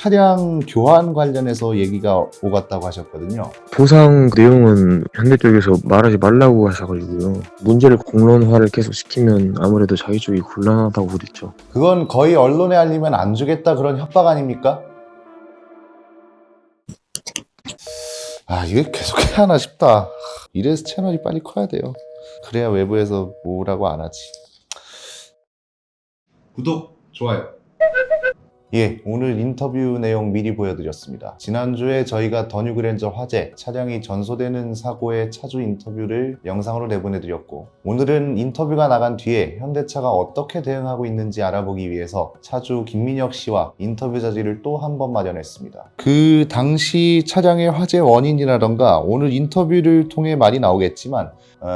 차량 교환 관련해서 얘기가 오갔다고 하셨거든요. 보상 내용은 현대 쪽에서 말하지 말라고 하셔가지고요. 문제를 공론화를 계속 시키면 아무래도 자기 쪽이 곤란하다고 그랬죠. 그건 거의 언론에 알리면 안 주겠다 그런 협박 아닙니까? 이게 계속 해야 하나 싶다. 이래서 채널이 빨리 커야 돼요. 그래야 외부에서 뭐라고 안 하지. 구독, 좋아요. 오늘 인터뷰 내용 미리 보여드렸습니다. 지난주에 저희가 더 뉴그랜저 화재, 차량이 전소되는 사고의 차주 인터뷰를 영상으로 내보내드렸고, 오늘은 인터뷰가 나간 뒤에 현대차가 어떻게 대응하고 있는지 알아보기 위해서 차주 김민혁 씨와 인터뷰 자리를 또 한 번 마련했습니다. 그 당시 차량의 화재 원인이라던가 오늘 인터뷰를 통해 말이 나오겠지만,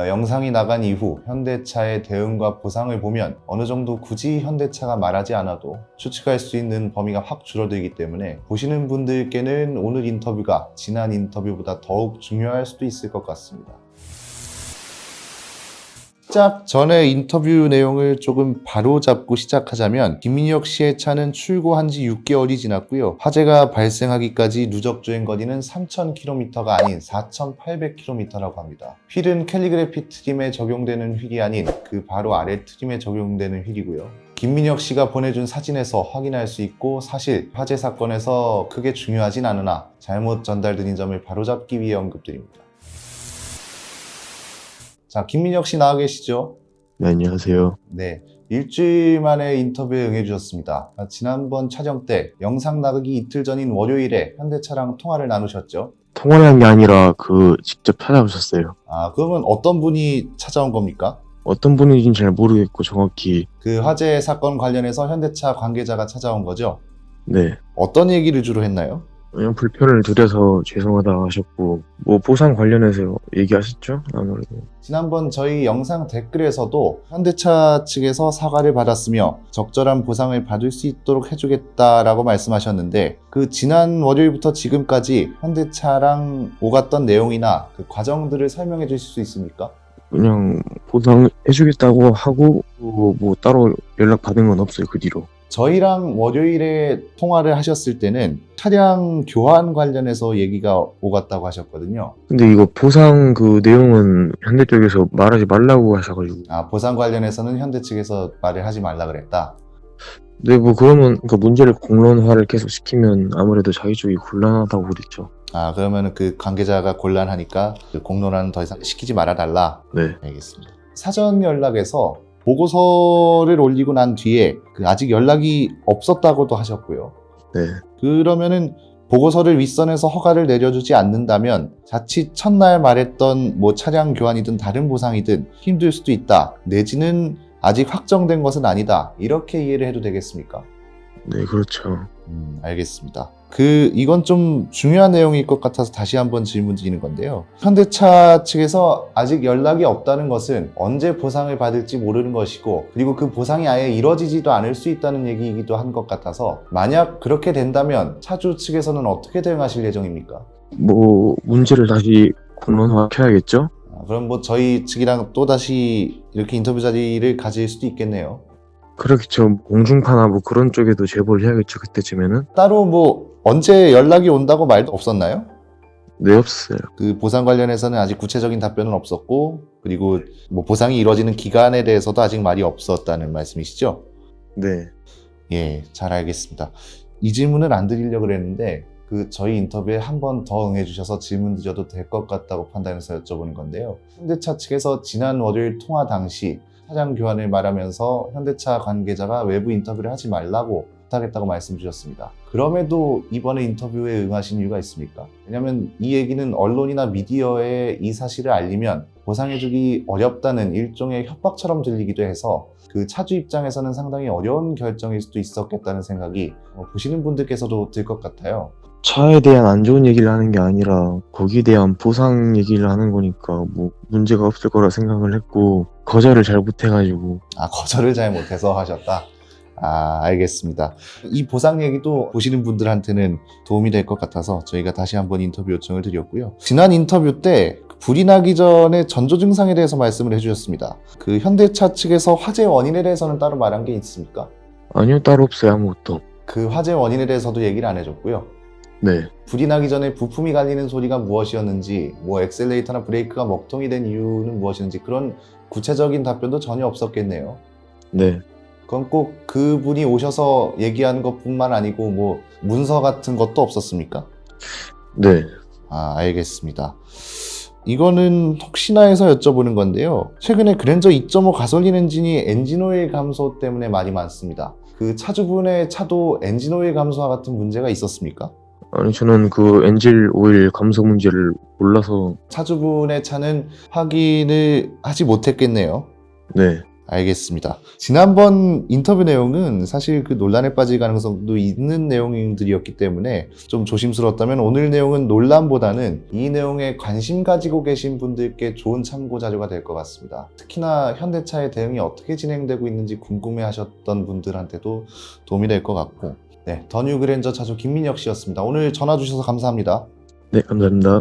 영상이 나간 이후 현대차의 대응과 보상을 보면 어느 정도 굳이 현대차가 말하지 않아도 추측할 수 있는 범위가 확 줄어들기 때문에 보시는 분들께는 오늘 인터뷰가 지난 인터뷰보다 더욱 중요할 수도 있을 것 같습니다. 시작 전에 인터뷰 내용을 조금 바로잡고 시작하자면, 김민혁 씨의 차는 출고한 지 6개월이 지났고요. 화재가 발생하기까지 누적 주행 거리는 3,000km가 아닌 4,800km라고 합니다. 휠은 캘리그래피 트림에 적용되는 휠이 아닌 그 바로 아래 트림에 적용되는 휠이고요. 김민혁 씨가 보내준 사진에서 확인할 수 있고, 사실 화재 사건에서 크게 중요하진 않으나 잘못 전달된 점을 바로잡기 위해 언급드립니다. 자, 김민혁 씨 나와 계시죠? 네, 안녕하세요. 네, 일주일 만에 인터뷰에 응해주셨습니다. 지난번 촬영 때 영상 나가기 이틀 전인 월요일에 현대차랑 통화를 나누셨죠? 통화를 한 게 아니라 직접 찾아오셨어요. 그러면 어떤 분이 찾아온 겁니까? 어떤 분인지는 잘 모르겠고 정확히. 그 화재 사건 관련해서 현대차 관계자가 찾아온 거죠? 네. 어떤 얘기를 주로 했나요? 그냥 불편을 드려서 죄송하다고 하셨고, 보상 관련해서 얘기하셨죠? 아무래도. 지난번 저희 영상 댓글에서도 현대차 측에서 사과를 받았으며 적절한 보상을 받을 수 있도록 해주겠다라고 말씀하셨는데, 그 지난 월요일부터 지금까지 현대차랑 오갔던 내용이나 그 과정들을 설명해 주실 수 있습니까? 그냥 보상해주겠다고 하고 따로 연락 받은 건 없어요. 그 뒤로. 저희랑 월요일에 통화를 하셨을 때는 차량 교환 관련해서 얘기가 오갔다고 하셨거든요. 근데 이거 보상 내용은 현대 쪽에서 말하지 말라고 하셔가지고. 보상 관련해서는 현대 측에서 말을 하지 말라 그랬다. 네, 그러면 문제를 공론화를 계속 시키면 아무래도 자기 쪽이 곤란하다고 그랬죠. 그러면 그 관계자가 곤란하니까 그 공론화는 더 이상 시키지 말아달라. 네. 알겠습니다. 사전 연락에서 보고서를 올리고 난 뒤에 아직 연락이 없었다고도 하셨고요. 네. 그러면은 보고서를 윗선에서 허가를 내려주지 않는다면 자칫 첫날 말했던 차량 교환이든 다른 보상이든 힘들 수도 있다, 내지는 아직 확정된 것은 아니다, 이렇게 이해를 해도 되겠습니까? 네, 그렇죠. 알겠습니다. 이건 좀 중요한 내용일 것 같아서 다시 한번 질문 드리는 건데요. 현대차 측에서 아직 연락이 없다는 것은 언제 보상을 받을지 모르는 것이고, 그리고 그 보상이 아예 이루어지지도 않을 수 있다는 얘기이기도 한 것 같아서, 만약 그렇게 된다면 차주 측에서는 어떻게 대응하실 예정입니까? 문제를 다시 공론화 켜야겠죠? 그럼 저희 측이랑 또다시 이렇게 인터뷰 자리를 가질 수도 있겠네요. 그렇겠죠. 공중파나 그런 쪽에도 제보를 해야겠죠. 그때쯤에는. 따로 언제 연락이 온다고 말도 없었나요? 네, 없어요. 그 보상 관련해서는 아직 구체적인 답변은 없었고, 그리고 보상이 이루어지는 기간에 대해서도 아직 말이 없었다는 말씀이시죠? 네. 예, 잘 알겠습니다. 이 질문을 안 드리려고 그랬는데, 저희 인터뷰에 한 번 더 응해주셔서 질문 드려도 될 것 같다고 판단해서 여쭤보는 건데요. 현대차 측에서 지난 월요일 통화 당시 차량 교환을 말하면서 현대차 관계자가 외부 인터뷰를 하지 말라고 부탁했다고 말씀 주셨습니다. 그럼에도 이번에 인터뷰에 응하신 이유가 있습니까? 왜냐하면 이 얘기는 언론이나 미디어에 이 사실을 알리면 보상해주기 어렵다는 일종의 협박처럼 들리기도 해서 그 차주 입장에서는 상당히 어려운 결정일 수도 있었겠다는 생각이 보시는 분들께서도 들 것 같아요. 차에 대한 안 좋은 얘기를 하는 게 아니라 거기에 대한 보상 얘기를 하는 거니까 문제가 없을 거라 생각을 했고, 거절을 잘 못해가지고. 거절을 잘 못해서 하셨다? 알겠습니다. 이 보상 얘기도 보시는 분들한테는 도움이 될 것 같아서 저희가 다시 한번 인터뷰 요청을 드렸고요. 지난 인터뷰 때 불이 나기 전에 전조 증상에 대해서 말씀을 해주셨습니다. 현대차 측에서 화재 원인에 대해서는 따로 말한 게 있습니까? 아니요, 따로 없어요. 아무것도. 그 화재 원인에 대해서도 얘기를 안 해줬고요. 네. 불이 나기 전에 부품이 갈리는 소리가 무엇이었는지, 뭐 엑셀레이터나 브레이크가 먹통이 된 이유는 무엇이었는지 그런 구체적인 답변도 전혀 없었겠네요. 네. 그건 꼭 그분이 오셔서 얘기한 것뿐만 아니고 뭐 문서 같은 것도 없었습니까? 네. 아, 알겠습니다. 이거는 혹시나 해서 여쭤보는 건데요. 최근에 그랜저 2.5 가솔린 엔진이 엔진오일 감소 때문에 말이 많습니다. 그 차주분의 차도 엔진오일 감소와 같은 문제가 있었습니까? 아니, 저는 그 엔진 오일 감소 문제를 몰라서. 차주분의 차는 확인을 하지 못했겠네요. 네. 알겠습니다. 지난번 인터뷰 내용은 사실 그 논란에 빠질 가능성도 있는 내용들이었기 때문에 좀 조심스러웠다면, 오늘 내용은 논란보다는 이 내용에 관심 가지고 계신 분들께 좋은 참고 자료가 될 것 같습니다. 특히나 현대차의 대응이 어떻게 진행되고 있는지 궁금해 하셨던 분들한테도 도움이 될 것 같고. 네, 더 뉴 그랜저 차주 김민혁 씨였습니다. 오늘 전화 주셔서 감사합니다. 네, 감사합니다.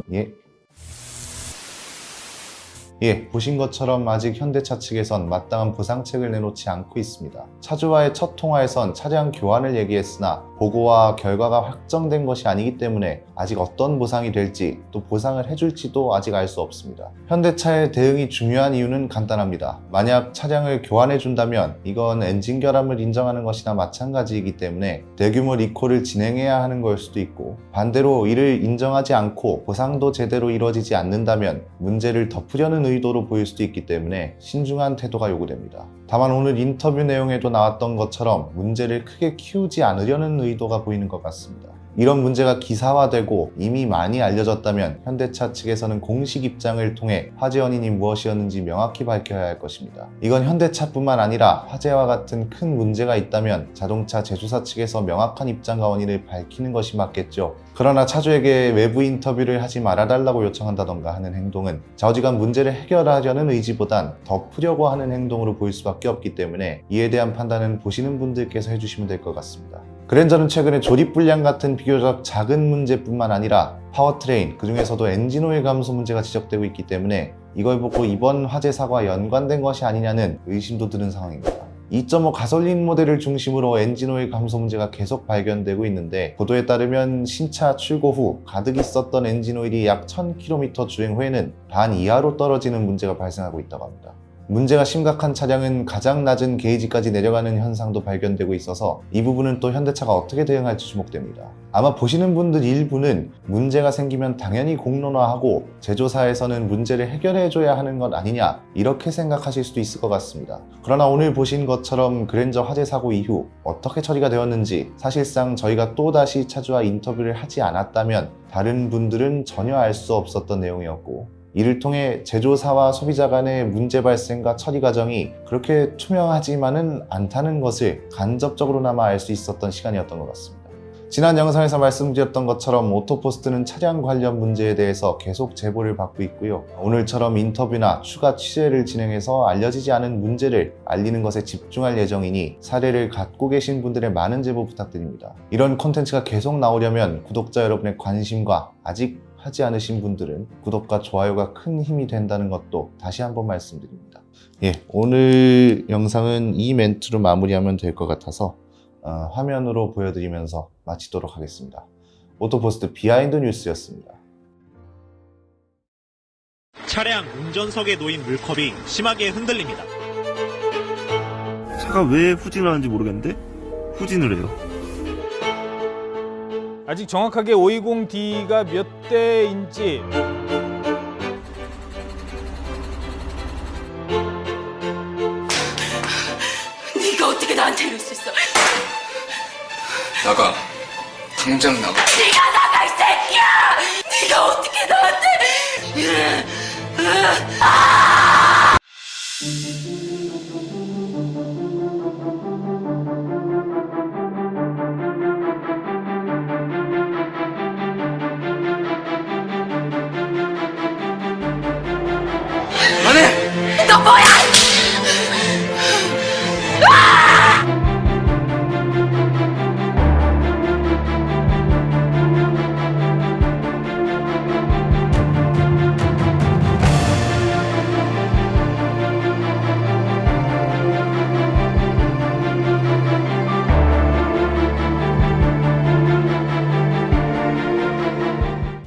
예, 보신 것처럼 아직 현대차 측에선 마땅한 보상책을 내놓지 않고 있습니다. 차주와의 첫 통화에선 차량 교환을 얘기했으나 보고와 결과가 확정된 것이 아니기 때문에 아직 어떤 보상이 될지, 또 보상을 해줄지도 아직 알 수 없습니다. 현대차의 대응이 중요한 이유는 간단합니다. 만약 차량을 교환해준다면 이건 엔진 결함을 인정하는 것이나 마찬가지이기 때문에 대규모 리콜을 진행해야 하는 걸 수도 있고, 반대로 이를 인정하지 않고 보상도 제대로 이루어지지 않는다면 문제를 덮으려는 의도로 보일 수도 있기 때문에 신중한 태도가 요구됩니다. 다만 오늘 인터뷰 내용에도 나왔던 것처럼 문제를 크게 키우지 않으려는 의도가 보이는 것 같습니다. 이런 문제가 기사화되고 이미 많이 알려졌다면 현대차 측에서는 공식 입장을 통해 화재 원인이 무엇이었는지 명확히 밝혀야 할 것입니다. 이건 현대차뿐만 아니라 화재와 같은 큰 문제가 있다면 자동차 제조사 측에서 명확한 입장과 원인을 밝히는 것이 맞겠죠. 그러나 차주에게 외부 인터뷰를 하지 말아달라고 요청한다던가 하는 행동은 좌우지간 문제를 해결하려는 의지보단 덮으려고 하는 행동으로 보일 수밖에 없기 때문에 이에 대한 판단은 보시는 분들께서 해주시면 될 것 같습니다. 그랜저는 최근에 조립 불량 같은 비교적 작은 문제뿐만 아니라 파워트레인, 그 중에서도 엔진오일 감소 문제가 지적되고 있기 때문에 이걸 보고 이번 화재 사고와 연관된 것이 아니냐는 의심도 드는 상황입니다. 2.5 가솔린 모델을 중심으로 엔진오일 감소 문제가 계속 발견되고 있는데, 보도에 따르면 신차 출고 후 가득 있었던 엔진오일이 약 1000km 주행 후에는 반 이하로 떨어지는 문제가 발생하고 있다고 합니다. 문제가 심각한 차량은 가장 낮은 게이지까지 내려가는 현상도 발견되고 있어서 이 부분은 또 현대차가 어떻게 대응할지 주목됩니다. 아마 보시는 분들 일부는 문제가 생기면 당연히 공론화하고 제조사에서는 문제를 해결해줘야 하는 것 아니냐, 이렇게 생각하실 수도 있을 것 같습니다. 그러나 오늘 보신 것처럼 그랜저 화재 사고 이후 어떻게 처리가 되었는지 사실상 저희가 또다시 차주와 인터뷰를 하지 않았다면 다른 분들은 전혀 알 수 없었던 내용이었고, 이를 통해 제조사와 소비자 간의 문제 발생과 처리 과정이 그렇게 투명하지만은 않다는 것을 간접적으로나마 알 수 있었던 시간이었던 것 같습니다. 지난 영상에서 말씀드렸던 것처럼 오토포스트는 차량 관련 문제에 대해서 계속 제보를 받고 있고요. 오늘처럼 인터뷰나 추가 취재를 진행해서 알려지지 않은 문제를 알리는 것에 집중할 예정이니 사례를 갖고 계신 분들의 많은 제보 부탁드립니다. 이런 콘텐츠가 계속 나오려면 구독자 여러분의 관심과 아직 하지 않으신 분들은 구독과 좋아요가 큰 힘이 된다는 것도 다시 한번 말씀드립니다. 예, 오늘 영상은 이 멘트로 마무리하면 될 것 같아서 화면으로 보여드리면서 마치도록 하겠습니다. 오토포스트 비하인드 뉴스였습니다. 차량 운전석에 놓인 물컵이 심하게 흔들립니다. 차가 왜 후진을 하는지 모르겠는데 후진을 해요. 아직 정확하게 520D가 몇 대인지 네가 어떻게 나한테 이럴 수 있어? 나가. 당장 나가. 네가 나가 이 새끼야! 네가 어떻게 나한테